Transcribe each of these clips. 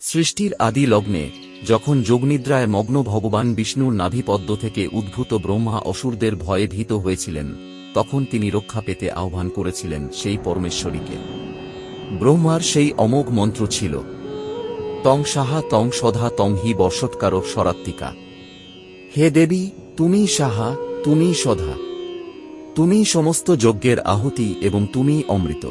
সৃষ্টির আদি লগ্নে যখন যোগনিদ্রায় মগ্ন ভগবান বিষ্ণুর নাভিপদ্ম থেকে উদ্ভূত ব্রহ্মা অসুরদের ভয়ে ভীত হয়েছিলেন, তখন তিনি রক্ষা পেতে আহ্বান করেছিলেন সেই পরমেশ্বরীকে। ব্রহ্মার সেই অমোঘ মন্ত্র ছিল, তং সাহা তং সধা তং হি বর্ষৎকার স্বরাত্মিকা। হে দেবী, তুমিই সাহা, তুমিই সধা, তুমিই সমস্ত যজ্ঞের আহুতি এবং তুমিই অমৃত।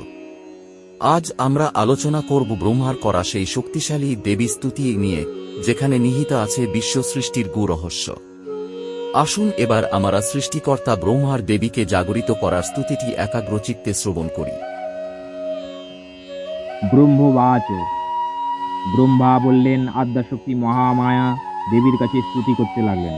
আজ আমরা আলোচনা করব ব্রহ্মার করা সেই শক্তিশালী দেবী স্তুতি নিয়ে, যেখানে নিহিত আছে বিশ্ব সৃষ্টির গূঢ় রহস্য। আসুন এবার আমরা সৃষ্টিকর্তা ব্রহ্মার দেবীকে জাগরিত করার স্তুতিটি একাগ্রচিত্তে শ্রবণ করি। ব্রহ্মবাচ। ব্রহ্মা বললেন, আদ্যাশক্তি মহামায়া দেবীর কাছে স্তুতি করতে লাগলেন।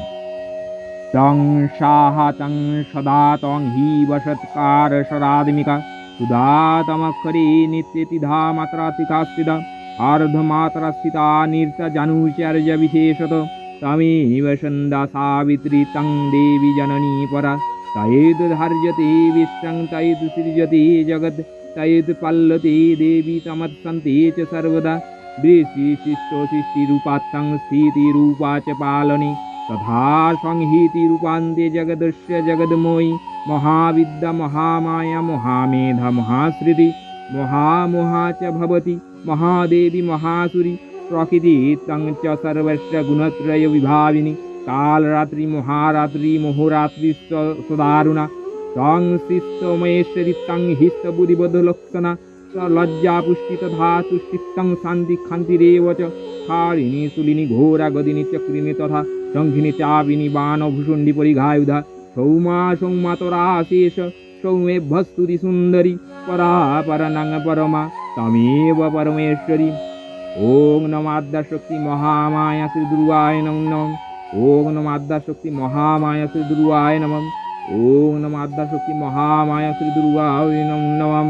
তং সাহা তং সদা তং হি বসৎকার সদাত্মিকা সুধাতমক্ষরে নিত্যতিধা মাত্রাতিকা স্থিতা अर्धमात्रा स्थिता निर्तजानुचर्य विशेषत तमेव सन्दा सावित्री तं देवी जननी परा तयेद्धार्यते विश्वं तयेत्सृजते जगत् तयेत्पल्लते देवी तमत्सन्ते च सर्वदा दृष्टिशिष्टसृष्टिरूपात्तं स्थितिरूपा च पालने तथा संहितिरूपान्ते जगदस्य जगद्मयी महाविद्या महामाया महामेधा महाश्रुति महामोहा च भवति महादेवी महासुरी प्रकृति तं च सर्वस्य गुणत्रय विभाविनी कालरात्रि महारात्रि मोहरात्रि सदारुणा तं शिष्टमहेश्वरी तं हिष्टबुद्धिबोधलक्षणा लज्जा पुष्टि तथा तुष्टितं शान्ति क्षान्तिरेव च हारिणी शूलिनी घोरा गदिनी चक्रिणी तथा शङ्खिनी चापिनी बाणभूषुण्डी परिघायुधा सौमा सौमातरा शेष सौमेभस्तुति सुन्दरी परा परनंग परमा तमेव परमेश्वरी। ओं नमो आद्याशक्ति महामाया श्री दुर्गाय नमः। ओं नमो आद्याशक्ति महामाया श्री दुर्गाय नमः। ओं नमो आद्याशक्ति महामाया श्री दुर्गाय नमः।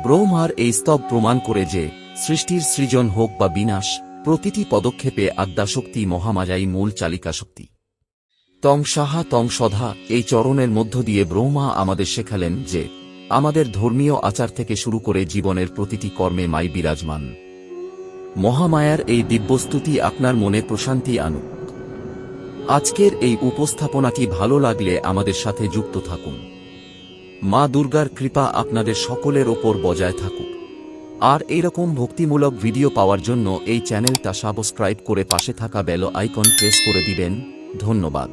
ব্রহ্মার এই স্তব প্রমাণ করে যে সৃষ্টির সৃজন হোক বা বিনাশ, প্রতিটি পদক্ষেপে আদ্যাশক্তি মহামায়াই মূল চালিকা শক্তি। তং সাহা তং সধা এই চরণের মধ্য দিয়ে ব্রহ্মা আমাদের শেখালেন যে আমাদের ধর্মীয় আচার থেকে শুরু করে জীবনের প্রতিটি কর্মে মাই বিরাজমান। মহামায়ার এই দিব্যস্তুতি আপনার মনে প্রশান্তি আনুক। আজকের এই উপস্থাপনাটি ভালো লাগলে আমাদের সাথে যুক্ত থাকুন। মা দুর্গার কৃপা আপনাদের সকলের ওপর বজায় থাকুক। আর এইরকম ভক্তিমূলক ভিডিও পাওয়ার জন্য এই চ্যানেলটা সাবস্ক্রাইব করে পাশে থাকা বেল আইকন প্রেস করে দিবেন। ধন্যবাদ।